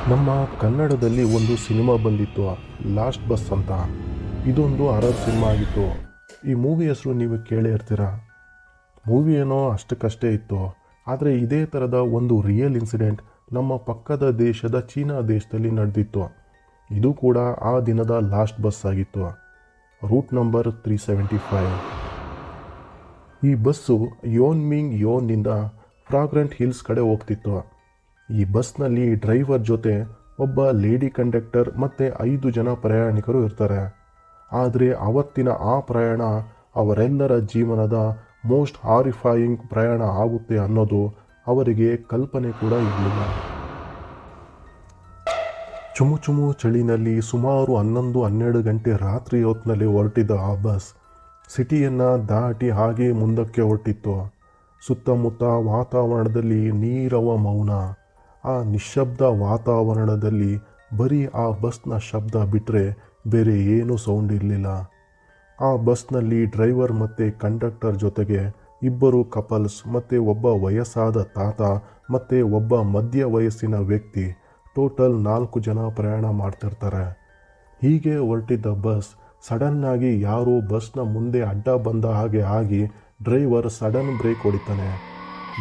ನಮ್ಮ ಕನ್ನಡದಲ್ಲಿ ಒಂದು ಸಿನಿಮಾ ಬಂದಿತ್ತು, ಲಾಸ್ಟ್ ಬಸ್ ಅಂತ. ಇದೊಂದು ಹಾರರ್ ಸಿನಿಮಾ ಆಗಿತ್ತು. ಈ ಮೂವಿ ಹೆಸರು ನೀವು ಕೇಳೇ ಇರ್ತೀರ. ಮೂವಿ ಏನೋ ಅಷ್ಟಕ್ಕಷ್ಟೇ ಇತ್ತು, ಆದರೆ ಇದೇ ಥರದ ಒಂದು ರಿಯಲ್ ಇನ್ಸಿಡೆಂಟ್ ನಮ್ಮ ಪಕ್ಕದ ದೇಶದ ಚೀನಾ ದೇಶದಲ್ಲಿ ನಡೆದಿತ್ತು. ಇದು ಕೂಡ ಆ ದಿನದ ಲಾಸ್ಟ್ ಬಸ್ ಆಗಿತ್ತು, ರೂಟ್ ನಂಬರ್ 375. ಈ ಬಸ್ಸು ಯೋನ್ಮಿಂಗ್ ಯೋನ್ನಿಂದ ಫ್ರಾಗ್ರೆಂಟ್ ಹಿಲ್ಸ್ ಕಡೆ ಹೋಗ್ತಿತ್ತು. ಈ ಬಸ್ನಲ್ಲಿ ಡ್ರೈವರ್ ಜೊತೆ ಒಬ್ಬ ಲೇಡಿ ಕಂಡಕ್ಟರ್ ಮತ್ತು 5 ಜನ ಪ್ರಯಾಣಿಕರು ಇರ್ತಾರೆ. ಆದರೆ ಅವತ್ತಿನ ಆ ಪ್ರಯಾಣ ಅವರೆಲ್ಲರ ಜೀವನದ ಮೋಸ್ಟ್ ಹಾರಿಫೈಯಿಂಗ್ ಪ್ರಯಾಣ ಆಗುತ್ತೆ ಅನ್ನೋದು ಅವರಿಗೆ ಕಲ್ಪನೆ ಕೂಡ ಇರಲಿಲ್ಲ. ಚುಮು ಚಳಿನಲ್ಲಿ ಸುಮಾರು 11-12 ಗಂಟೆ ರಾತ್ರಿ ಹೊತ್ತಿನಲ್ಲಿ ಹೊರಟಿದ್ದ ಆ ಬಸ್ ಸಿಟಿಯನ್ನು ದಾಟಿ ಹಾಗೆ ಮುಂದಕ್ಕೆ ಹೊರಟಿತ್ತು. ಸುತ್ತಮುತ್ತ ವಾತಾವರಣದಲ್ಲಿ ನೀರವ ಮೌನ. ಆ ನಿಶ್ಶಬ್ದ ವಾತಾವರಣದಲ್ಲಿ ಬರೀ ಆ ಬಸ್ನ ಶಬ್ದ ಬಿಟ್ಟರೆ ಬೇರೆ ಏನೂ ಸೌಂಡ್ ಇರಲಿಲ್ಲ. ಆ ಬಸ್ನಲ್ಲಿ ಡ್ರೈವರ್ ಮತ್ತು ಕಂಡಕ್ಟರ್ ಜೊತೆಗೆ 2 ಕಪಲ್ಸ್ ಮತ್ತು ಒಬ್ಬ ವಯಸ್ಸಾದ ತಾತ ಮತ್ತು ಒಬ್ಬ ಮಧ್ಯ ವಯಸ್ಸಿನ ವ್ಯಕ್ತಿ, ಟೋಟಲ್ 4 ಜನ ಪ್ರಯಾಣ ಮಾಡ್ತಿರ್ತಾರೆ. ಹೀಗೆ ಹೊರಟಿದ್ದ ಬಸ್ ಸಡನ್ನಾಗಿ ಯಾರೋ ಬಸ್ನ ಮುಂದೆ ಅಡ್ಡ ಬಂದ ಹಾಗೆ ಆಗಿ ಡ್ರೈವರ್ ಸಡನ್ ಬ್ರೇಕ್ ಹೊಡಿತಾನೆ.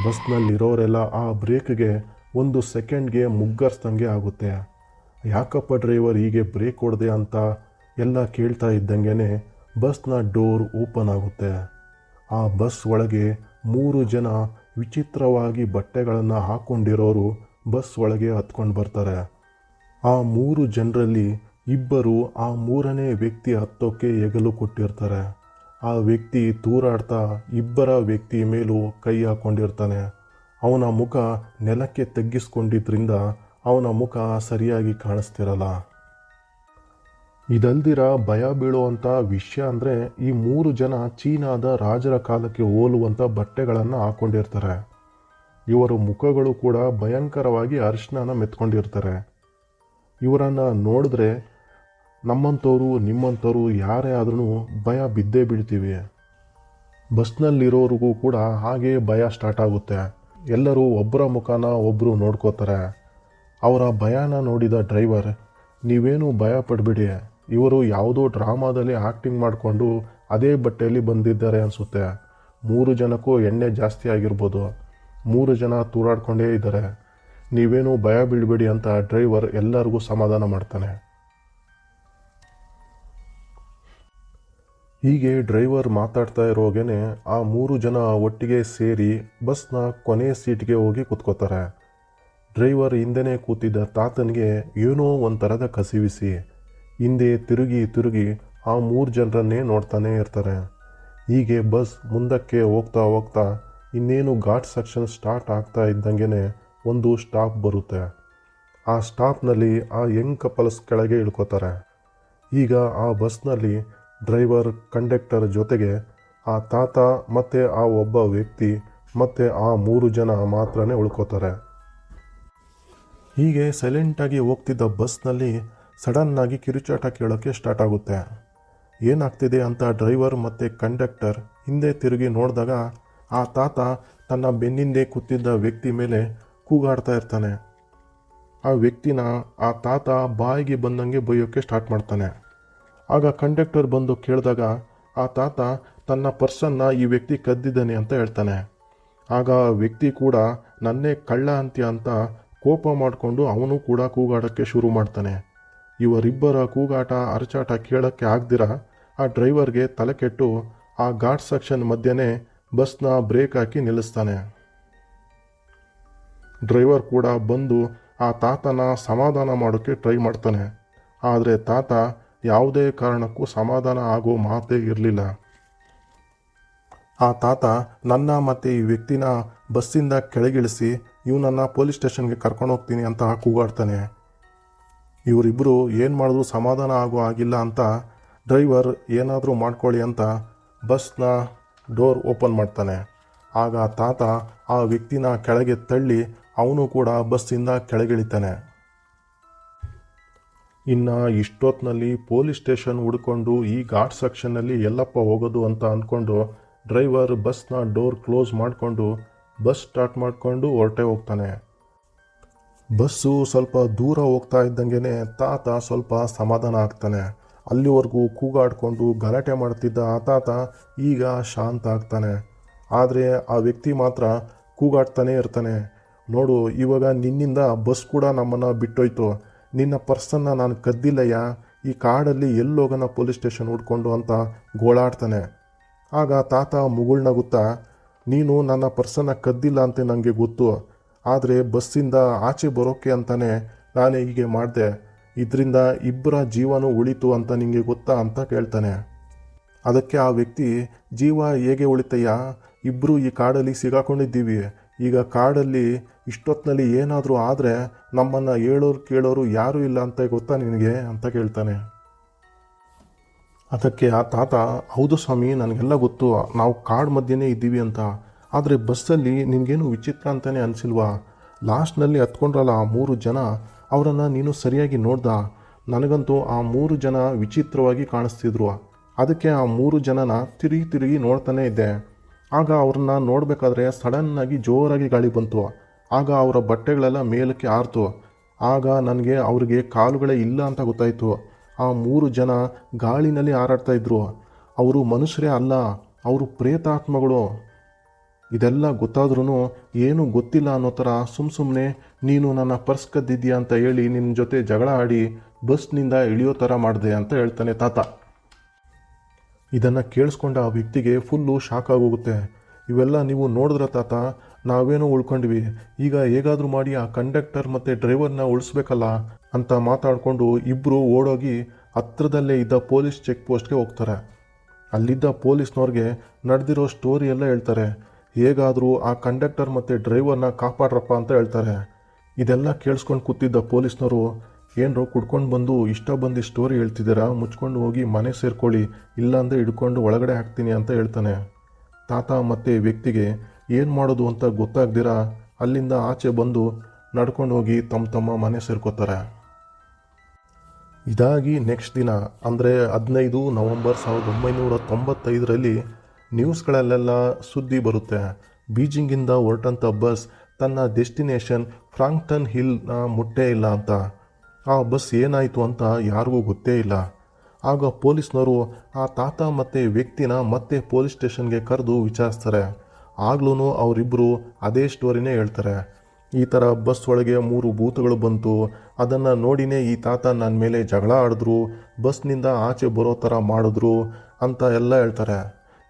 ಬಸ್ನಲ್ಲಿರೋರೆಲ್ಲ ಆ ಬ್ರೇಕ್ಗೆ 1 ಸೆಕೆಂಡ್ಗೆ ಮುಗ್ಗರ್ಸ್ದಂಗೆ ಆಗುತ್ತೆ. ಯಾಕಪ್ಪ ಡ್ರೈವರ್ ಹೀಗೆ ಬ್ರೇಕ್ ಹೊಡೆದೆ ಅಂತ ಎಲ್ಲ ಕೇಳ್ತಾ ಇದ್ದಂಗೆ ಬಸ್ನ ಡೋರ್ ಓಪನ್ ಆಗುತ್ತೆ. ಆ ಬಸ್ ಒಳಗೆ 3 ಜನ ವಿಚಿತ್ರವಾಗಿ ಬಟ್ಟೆಗಳನ್ನು ಹಾಕ್ಕೊಂಡಿರೋರು ಬಸ್ ಒಳಗೆ ಹತ್ಕೊಂಡು ಬರ್ತಾರೆ. ಆ 3 ಜನರಲ್ಲಿ 2 ಆ 3ನೇ ವ್ಯಕ್ತಿ ಹತ್ತೋಕ್ಕೆ ಹೆಗಲು ಕೊಟ್ಟಿರ್ತಾರೆ. ಆ ವ್ಯಕ್ತಿ ತೂರಾಡ್ತಾ 2 ವ್ಯಕ್ತಿ ಮೇಲೂ ಕೈ ಹಾಕ್ಕೊಂಡಿರ್ತಾನೆ. ಅವನ ಮುಖ ನೆಲಕ್ಕೆ ತಗ್ಗಿಸ್ಕೊಂಡಿದ್ರಿಂದ ಅವನ ಮುಖ ಸರಿಯಾಗಿ ಕಾಣಿಸ್ತಿರಲ್ಲ. ಇದಲ್ದಿರ ಭಯ ಬೀಳುವಂಥ ವಿಷಯ ಅಂದರೆ ಈ 3 ಜನ ಚೀನಾದ ರಾಜರ ಕಾಲಕ್ಕೆ ಹೋಲುವಂಥ ಬಟ್ಟೆಗಳನ್ನು ಹಾಕ್ಕೊಂಡಿರ್ತಾರೆ. ಇವರ ಮುಖಗಳು ಕೂಡ ಭಯಂಕರವಾಗಿ ಅರಿಶಿನ ಮೆತ್ಕೊಂಡಿರ್ತಾರೆ. ಇವರನ್ನು ನೋಡಿದ್ರೆ ನಮ್ಮಂಥವ್ರು ನಿಮ್ಮಂಥವ್ರು ಯಾರೇ ಆದ್ರೂ ಭಯ ಬಿದ್ದೇ ಬೀಳ್ತೀವಿ. ಬಸ್ನಲ್ಲಿರೋರಿಗೂ ಕೂಡ ಹಾಗೆ ಭಯ ಸ್ಟಾರ್ಟ್ ಆಗುತ್ತೆ. ಎಲ್ಲರೂ ಒಬ್ಬರ ಮುಖನ ಒಬ್ಬರು ನೋಡ್ಕೋತಾರೆ. ಅವರ ಭಯನ ನೋಡಿದ ಡ್ರೈವರ್, ನೀವೇನು ಭಯ ಪಡಬೇಡಿ, ಇವರು ಯಾವುದೋ ಡ್ರಾಮಾದಲ್ಲಿ ಆ್ಯಕ್ಟಿಂಗ್ ಮಾಡಿಕೊಂಡು ಅದೇ ಬಟ್ಟೆಯಲ್ಲಿ ಬಂದಿದ್ದಾರೆ ಅನಿಸುತ್ತೆ. 3 ಜನಕ್ಕೂ ಎಣ್ಣೆ ಜಾಸ್ತಿ ಆಗಿರ್ಬೋದು, 3 ಜನ ತೂರಾಡ್ಕೊಂಡೇ ಇದ್ದಾರೆ, ನೀವೇನು ಭಯ ಬೀಳಬೇಡಿ ಅಂತ ಡ್ರೈವರ್ ಎಲ್ಲರಿಗೂ ಸಮಾಧಾನ ಮಾಡ್ತಾನೆ. ಹೀಗೆ ಡ್ರೈವರ್ ಮಾತಾಡ್ತಾ ಇರೋಗೇನೆ ಆ 3 ಜನ ಒಟ್ಟಿಗೆ ಸೇರಿ ಬಸ್ನ ಕೊನೆ ಸೀಟ್ಗೆ ಹೋಗಿ ಕೂತ್ಕೋತಾರೆ. ಡ್ರೈವರ್ ಹಿಂದೆನೇ ಕೂತಿದ್ದ ತಾತನಿಗೆ ಏನೋ ಒಂಥರದ ಕಸಿವಿಸಿ ಹಿಂದೆ ತಿರುಗಿ ಆ 3 ಜನರನ್ನೇ ನೋಡ್ತಾನೆ ಇರ್ತಾರೆ. ಹೀಗೆ ಬಸ್ ಮುಂದಕ್ಕೆ ಹೋಗ್ತಾ ಇನ್ನೇನು ಘಾಟ್ ಸೆಕ್ಷನ್ ಸ್ಟಾರ್ಟ್ ಆಗ್ತಾ ಇದ್ದಂಗೆ ಒಂದು ಸ್ಟಾಪ್ ಬರುತ್ತೆ. ಆ ಸ್ಟಾಪ್ನಲ್ಲಿ ಆ ಯಂಗ್ ಕಪಲ್ಸ್ ಕೆಳಗೆ ಇಳ್ಕೋತಾರೆ. ಈಗ ಆ ಬಸ್ನಲ್ಲಿ ಡ್ರೈವರ್, ಕಂಡಕ್ಟರ್ ಜೊತೆಗೆ ಆ ತಾತ ಮತ್ತು ಆ ಒಬ್ಬ ವ್ಯಕ್ತಿ ಮತ್ತು ಆ 3 ಜನ ಮಾತ್ರನೇ ಉಳ್ಕೋತಾರೆ. ಹೀಗೆ ಸೈಲೆಂಟಾಗಿ ಹೋಗ್ತಿದ್ದ ಬಸ್ನಲ್ಲಿ ಸಡನ್ನಾಗಿ ಕಿರುಚಾಟ ಕೇಳೋಕ್ಕೆ ಸ್ಟಾರ್ಟ್ ಆಗುತ್ತೆ. ಏನಾಗ್ತಿದೆ ಅಂತ ಡ್ರೈವರ್ ಮತ್ತು ಕಂಡಕ್ಟರ್ ಹಿಂದೆ ತಿರುಗಿ ನೋಡಿದಾಗ ಆ ತಾತ ತನ್ನ ಬೆನ್ನಿಂದೆ ಕೂತಿದ್ದ ವ್ಯಕ್ತಿ ಮೇಲೆ ಕೂಗಾಡ್ತಾ ಇರ್ತಾನೆ. ಆ ವ್ಯಕ್ತಿನ ಆ ತಾತ ಬಾಯಿಗೆ ಬಂದಂಗೆ ಬೈಯೋಕ್ಕೆ ಸ್ಟಾರ್ಟ್ ಮಾಡ್ತಾನೆ. ಆಗ ಕಂಡಕ್ಟರ್ ಬಂದು ಕೇಳಿದಾಗ ಆ ತಾತ ತನ್ನ ಪರ್ಸನ್ನ ಈ ವ್ಯಕ್ತಿ ಕದ್ದಿದ್ದಾನೆ ಅಂತ ಹೇಳ್ತಾನೆ. ಆಗ ಆ ವ್ಯಕ್ತಿ ಕೂಡ ನನ್ನೇ ಕಳ್ಳ ಅಂತ್ಯ ಅಂತ ಕೋಪ ಮಾಡಿಕೊಂಡು ಅವನು ಕೂಡ ಕೂಗಾಡೋಕ್ಕೆ ಶುರು ಮಾಡ್ತಾನೆ. ಇವರಿಬ್ಬರ ಕೂಗಾಟ ಅರಚಾಟ ಕೇಳೋಕ್ಕೆ ಆಗದಿರ ಆ ಡ್ರೈವರ್ಗೆ ತಲೆ ಕೆಟ್ಟು ಆ ಘಾಟ್ ಸೆಕ್ಷನ್ ಮಧ್ಯೆನೇ ಬಸ್ನ ಬ್ರೇಕ್ ಹಾಕಿ ನಿಲ್ಲಿಸ್ತಾನೆ. ಡ್ರೈವರ್ ಕೂಡ ಬಂದು ಆ ತಾತನ ಸಮಾಧಾನ ಮಾಡೋಕ್ಕೆ ಟ್ರೈ ಮಾಡ್ತಾನೆ. ಆದರೆ ತಾತ ಯಾವುದೇ ಕಾರಣಕ್ಕೂ ಸಮಾಧಾನ ಆಗೋ ಮಾತೇ ಇರಲಿಲ್ಲ. ಆ ತಾತ ನನ್ನ ಮತ್ತು ಈ ವ್ಯಕ್ತಿನ ಬಸ್ಸಿಂದ ಕೆಳಗಿಳಿಸಿ ಇವನನ್ನು ಪೊಲೀಸ್ ಸ್ಟೇಷನ್ಗೆ ಕರ್ಕೊಂಡು ಹೋಗ್ತೀನಿ ಅಂತ ಕೂಗಾಡ್ತಾನೆ. ಇವರಿಬ್ಬರು ಏನು ಮಾಡಿದ್ರು ಸಮಾಧಾನ ಆಗೋ ಆಗಿಲ್ಲ ಅಂತ ಡ್ರೈವರ್ ಏನಾದರೂ ಮಾಡ್ಕೊಳ್ಳಿ ಅಂತ ಬಸ್ನ ಡೋರ್ ಓಪನ್ ಮಾಡ್ತಾನೆ. ಆಗ ತಾತ ಆ ವ್ಯಕ್ತಿನ ಕೆಳಗೆ ತಳ್ಳಿ ಅವನು ಕೂಡ ಬಸ್ಸಿಂದ ಕೆಳಗಿಳಿತಾನೆ. ಇನ್ನು ಇಷ್ಟೊತ್ತಿನಲ್ಲಿ ಪೊಲೀಸ್ ಸ್ಟೇಷನ್ ಹುಡ್ಕೊಂಡು ಈ ಘಾಟ್ ಸೆಕ್ಷನ್ನಲ್ಲಿ ಎಲ್ಲಪ್ಪ ಹೋಗೋದು ಅಂತ ಅಂದ್ಕೊಂಡು ಡ್ರೈವರ್ ಬಸ್ನ ಡೋರ್ ಕ್ಲೋಸ್ ಮಾಡಿಕೊಂಡು ಬಸ್ ಸ್ಟಾರ್ಟ್ ಮಾಡಿಕೊಂಡು ಹೊರಟೆ ಹೋಗ್ತಾನೆ. ಬಸ್ಸು ಸ್ವಲ್ಪ ದೂರ ಹೋಗ್ತಾ ಇದ್ದಂಗೆ ತಾತ ಸ್ವಲ್ಪ ಸಮಾಧಾನ ಆಗ್ತಾನೆ. ಅಲ್ಲಿವರೆಗೂ ಕೂಗಾಡಿಕೊಂಡು ಗಲಾಟೆ ಮಾಡ್ತಿದ್ದ ಆ ತಾತ ಈಗ ಶಾಂತ ಆಗ್ತಾನೆ. ಆದರೆ ಆ ವ್ಯಕ್ತಿ ಮಾತ್ರ ಕೂಗಾಡ್ತಾನೆ ಇರ್ತಾನೆ. ನೋಡು, ಇವಾಗ ನಿನ್ನಿಂದ ಬಸ್ ಕೂಡ ನಮ್ಮನ್ನು ಬಿಟ್ಟೋಯ್ತು. ನಿನ್ನ ಪರ್ಸನ್ನ ನಾನು ಕದ್ದಿಲ್ಲಯ್ಯ. ಈ ಕಾಡಲ್ಲಿ ಎಲ್ಲೋಗನ ಪೊಲೀಸ್ ಸ್ಟೇಷನ್ ಹುಡ್ಕೊಂಡು ಅಂತ ಗೋಳಾಡ್ತಾನೆ. ಆಗ ತಾತ ಮುಗುಳ್ನಗುತ್ತಾ, ನೀನು ನನ್ನ ಪರ್ಸನ್ನ ಕದ್ದಿಲ್ಲ ಅಂತ ನನಗೆ ಗೊತ್ತು. ಆದರೆ ಬಸ್ಸಿಂದ ಆಚೆ ಬರೋಕ್ಕೆ ಅಂತಾನೆ ನಾನು ಹೀಗೆ ಮಾಡಿದೆ. ಇದರಿಂದ ಇಬ್ಬರ ಜೀವನೂ ಉಳಿತು ಅಂತ ನಿಮಗೆ ಗೊತ್ತಾ ಅಂತ ಕೇಳ್ತಾನೆ. ಅದಕ್ಕೆ ಆ ವ್ಯಕ್ತಿ, ಜೀವ ಹೇಗೆ ಉಳಿತಯ್ಯ? ಇಬ್ಬರು ಈ ಕಾಡಲ್ಲಿ ಸಿಗಾಕೊಂಡಿದ್ದೀವಿ. ಈಗ ಕಾಡಲ್ಲಿ ಇಷ್ಟೊತ್ತಿನಲ್ಲಿ ಏನಾದರೂ ಆದರೆ ನಮ್ಮನ್ನು ಹೇಳೋರು ಕೇಳೋರು ಯಾರೂ ಇಲ್ಲ ಅಂತ ಗೊತ್ತಾ ನಿನಗೆ ಅಂತ ಕೇಳ್ತಾನೆ. ಅದಕ್ಕೆ ಆ ತಾತ, ಹೌದು ಸ್ವಾಮಿ, ನನಗೆಲ್ಲ ಗೊತ್ತು, ನಾವು ಕಾಡು ಮಧ್ಯೆನೇ ಇದ್ದೀವಿ ಅಂತ. ಆದರೆ ಬಸ್ಸಲ್ಲಿ ನಿನಗೇನು ವಿಚಿತ್ರ ಅಂತಲೇ ಅನಿಸಿಲ್ವಾ? ಲಾಸ್ಟ್ನಲ್ಲಿ ಹತ್ಕೊಂಡ್ರಲ್ಲ ಆ 3 ಜನ, ಅವರನ್ನು ನೀನು ಸರಿಯಾಗಿ ನೋಡ್ದ? ನನಗಂತೂ ಆ 3 ಜನ ವಿಚಿತ್ರವಾಗಿ ಕಾಣಿಸ್ತಿದ್ರು. ಅದಕ್ಕೆ ಆ 3 ಜನನ ತಿರುಗಿ ನೋಡ್ತಾನೇ ಇದ್ದೆ. ಆಗ ಅವ್ರನ್ನ ನೋಡಬೇಕಾದ್ರೆ ಸಡನ್ನಾಗಿ ಜೋರಾಗಿ ಗಾಳಿ ಬಂತು. ಆಗ ಅವರ ಬಟ್ಟೆಗಳೆಲ್ಲ ಮೇಲಕ್ಕೆ ಹಾರ್ತು. ಆಗ ನನಗೆ ಅವ್ರಿಗೆ ಕಾಲುಗಳೇ ಇಲ್ಲ ಅಂತ ಗೊತ್ತಾಯಿತು. ಆ 3 ಜನ ಗಾಳಿನಲ್ಲಿ ಹಾರಾಡ್ತಾ ಇದ್ರು. ಅವರು ಮನುಷ್ಯರೇ ಅಲ್ಲ, ಅವರು ಪ್ರೇತಾತ್ಮಗಳು. ಇದೆಲ್ಲ ಗೊತ್ತಾದ್ರೂ ಏನೂ ಗೊತ್ತಿಲ್ಲ ಅನ್ನೋ ಥರ ಸುಮ್ಮನೆ ನೀನು ನನ್ನ ಪರ್ಸ್ ಕದ್ದಿದ್ದೀಯ ಅಂತ ಹೇಳಿ ನಿನ್ನ ಜೊತೆ ಜಗಳ ಆಡಿ ಬಸ್ನಿಂದ ಇಳಿಯೋ ಥರ ಮಾಡಿದೆ ಅಂತ ಹೇಳ್ತಾನೆ ತಾತ. ಇದನ್ನು ಕೇಳಿಸ್ಕೊಂಡ ಆ ವ್ಯಕ್ತಿಗೆ ಫುಲ್ಲು ಶಾಕ್ ಆಗೋಗುತ್ತೆ. ಇವೆಲ್ಲ ನೀವು ನೋಡಿದ್ರ ತಾತ, ನಾವೇನೋ ಉಳ್ಕೊಂಡ್ವಿ, ಈಗ ಹೇಗಾದರೂ ಮಾಡಿ ಆ ಕಂಡಕ್ಟರ್ ಮತ್ತು ಡ್ರೈವರ್ನ ಉಳಿಸ್ಬೇಕಲ್ಲ ಅಂತ ಮಾತಾಡಿಕೊಂಡು ಇಬ್ಬರು ಓಡೋಗಿ ಹತ್ರದಲ್ಲೇ ಇದ್ದ ಪೊಲೀಸ್ ಚೆಕ್ ಪೋಸ್ಟ್ಗೆ ಹೋಗ್ತಾರೆ. ಅಲ್ಲಿದ್ದ ಪೊಲೀಸ್ನವ್ರಿಗೆ ನಡೆದಿರೋ ಸ್ಟೋರಿ ಎಲ್ಲ ಹೇಳ್ತಾರೆ. ಹೇಗಾದರೂ ಆ ಕಂಡಕ್ಟರ್ ಮತ್ತು ಡ್ರೈವರ್ನ ಕಾಪಾಡ್ರಪ್ಪ ಅಂತ ಹೇಳ್ತಾರೆ. ಇದೆಲ್ಲ ಕೇಳಿಸ್ಕೊಂಡು ಕೂತಿದ್ದ ಪೊಲೀಸ್ನವರು, ಏನರೋ ಕುಡ್ಕೊಂಡು ಬಂದು ಇಷ್ಟ ಬಂದು ಸ್ಟೋರಿ ಹೇಳ್ತಿದ್ದೀರಾ, ಮುಚ್ಕೊಂಡು ಹೋಗಿ ಮನೆ ಸೇರ್ಕೊಳ್ಳಿ, ಇಲ್ಲಾಂದರೆ ಹಿಡ್ಕೊಂಡು ಒಳಗಡೆ ಹಾಕ್ತೀನಿ ಅಂತ ಹೇಳ್ತಾನೆ. ತಾತ ಮತ್ತು ವ್ಯಕ್ತಿಗೆ ಏನು ಮಾಡೋದು ಅಂತ ಗೊತ್ತಾಗ್ದಿರ ಅಲ್ಲಿಂದ ಆಚೆ ಬಂದು ನಡ್ಕೊಂಡು ಹೋಗಿ ತಮ್ಮ ಮನೆ ಸೇರ್ಕೋತಾರೆ. ಇದಾಗಿ ನೆಕ್ಸ್ಟ್ ದಿನ ಅಂದರೆ 15 ನವಂಬರ್ 1995ರಲ್ಲಿ ನ್ಯೂಸ್ಗಳಲ್ಲೆಲ್ಲ ಸುದ್ದಿ ಬರುತ್ತೆ. ಬೀಜಿಂಗಿಂದ ಹೊರಟಂಥ ಬಸ್ ತನ್ನ ಡೆಸ್ಟಿನೇಷನ್ ಫ್ರಾಂಕ್ಟನ್ ಹಿಲ್ನ ಮುಟ್ಟೇ ಇಲ್ಲ ಅಂತ. ಆ ಬಸ್ ಏನಾಯಿತು ಅಂತ ಯಾರಿಗೂ ಗೊತ್ತೇ ಇಲ್ಲ. ಆಗ ಪೊಲೀಸ್ನವರು ಆ ತಾತ ಮತ್ತು ವ್ಯಕ್ತಿನ ಮತ್ತೆ ಪೊಲೀಸ್ ಸ್ಟೇಷನ್ಗೆ ಕರೆದು ವಿಚಾರಿಸ್ತಾರೆ. ಆಗ್ಲೂ ಅವರಿಬ್ಬರು ಅದೇ ಸ್ಟೋರಿನೇ ಹೇಳ್ತಾರೆ. ಈ ಥರ ಬಸ್ ಒಳಗೆ 3 ಭೂತಗಳು ಬಂತು, ಅದನ್ನು ನೋಡಿನೇ ಈ ತಾತ ನನ್ನ ಮೇಲೆ ಜಗಳ ಆಡಿದ್ರು, ಬಸ್ನಿಂದ ಆಚೆ ಬರೋ ಥರ ಮಾಡಿದ್ರು ಅಂತ ಎಲ್ಲ ಹೇಳ್ತಾರೆ.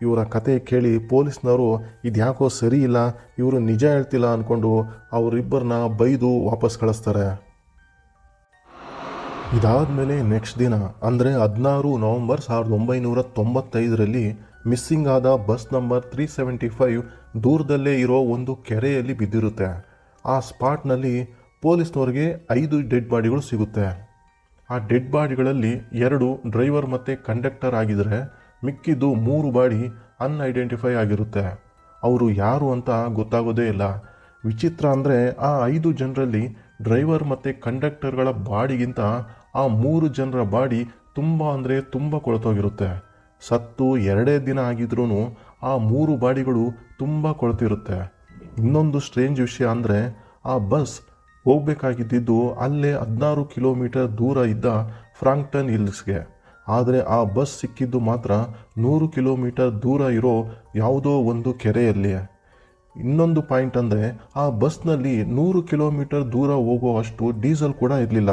ಇವರ ಕತೆ ಕೇಳಿ ಪೊಲೀಸ್ನವರು ಇದ್ಯಾಕೋ ಸರಿ ಇಲ್ಲ, ಇವರು ನಿಜ ಹೇಳ್ತಿಲ್ಲ ಅಂದ್ಕೊಂಡು ಅವರಿಬ್ಬರನ್ನ ಬೈದು ವಾಪಸ್ ಕಳಿಸ್ತಾರೆ. ಇದಾದಮೇಲೆ ನೆಕ್ಸ್ಟ್ ದಿನ ಅಂದರೆ 16 ನವಂಬರ್ 1995ರಲ್ಲಿ ಮಿಸ್ಸಿಂಗ್ ಆದ ಬಸ್ ನಂಬರ್ 375 ದೂರದಲ್ಲೇ ಇರೋ ಒಂದು ಕೆರೆಯಲ್ಲಿ ಬಿದ್ದಿರುತ್ತೆ. ಆ ಸ್ಪಾಟ್ನಲ್ಲಿ ಪೊಲೀಸ್ನವ್ರಿಗೆ 5 ಡೆಡ್ ಬಾಡಿಗಳು ಸಿಗುತ್ತೆ. ಆ ಡೆಡ್ ಬಾಡಿಗಳಲ್ಲಿ 2 ಡ್ರೈವರ್ ಮತ್ತು ಕಂಡಕ್ಟರ್ ಆಗಿದ್ದರೆ ಮಿಕ್ಕಿದ್ದು 3 ಬಾಡಿ ಅನ್ಐಡೆಂಟಿಫೈ ಆಗಿರುತ್ತೆ. ಅವರು ಯಾರು ಅಂತ ಗೊತ್ತಾಗೋದೇ ಇಲ್ಲ. ವಿಚಿತ್ರ ಅಂದರೆ ಆ 5 ಜನರಲ್ಲಿ ಡ್ರೈವರ್ ಮತ್ತು ಕಂಡಕ್ಟರ್ಗಳ ಬಾಡಿಗಿಂತ ಆ 3 ಜನರ ಬಾಡಿ ತುಂಬ ಕೊಳೆತೋಗಿರುತ್ತೆ. ಸತ್ತು 2 ದಿನ ಆಗಿದ್ರೂ ಆ 3 ಬಾಡಿಗಳು ತುಂಬ ಕೊಳೆತಿರುತ್ತೆ. ಇನ್ನೊಂದು ಸ್ಟ್ರೇಂಜ್ ವಿಷಯ ಅಂದರೆ ಆ ಬಸ್ ಹೋಗಬೇಕಾಗಿದ್ದು ಅಲ್ಲೇ 16 ಕಿಲೋಮೀಟರ್ ದೂರ ಇದ್ದ ಫ್ರಾಂಕ್ಟನ್ ಹಿಲ್ಸ್ಗೆ. ಆದರೆ ಆ ಬಸ್ ಸಿಕ್ಕಿದ್ದು ಮಾತ್ರ 100 ಕಿಲೋಮೀಟರ್ ದೂರ ಇರೋ ಯಾವುದೋ ಒಂದು ಕೆರೆಯಲ್ಲಿ. ಇನ್ನೊಂದು ಪಾಯಿಂಟ್ ಅಂದರೆ ಆ ಬಸ್ನಲ್ಲಿ 100 ಕಿಲೋಮೀಟರ್ ದೂರ ಹೋಗೋ ಅಷ್ಟು ಡೀಸೆಲ್ ಕೂಡ ಇರಲಿಲ್ಲ.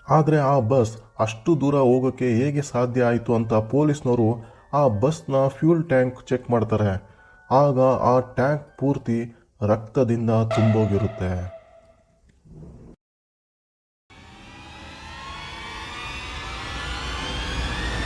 ಆದರೆ ಆ ಬಸ್ ಅಷ್ಟು ದೂರ ಹೋಗೋಕ್ಕೆ ಹೇಗೆ ಸಾಧ್ಯ ಆಯಿತು ಅಂತ ಪೊಲೀಸ್ನವರು ಆ ಬಸ್ನ ಫ್ಯೂಲ್ ಟ್ಯಾಂಕ್ ಚೆಕ್ ಮಾಡ್ತಾರೆ. ಆಗ ಆ ಟ್ಯಾಂಕ್ ಪೂರ್ತಿ ರಕ್ತದಿಂದ ತುಂಬೋಗಿರುತ್ತೆ.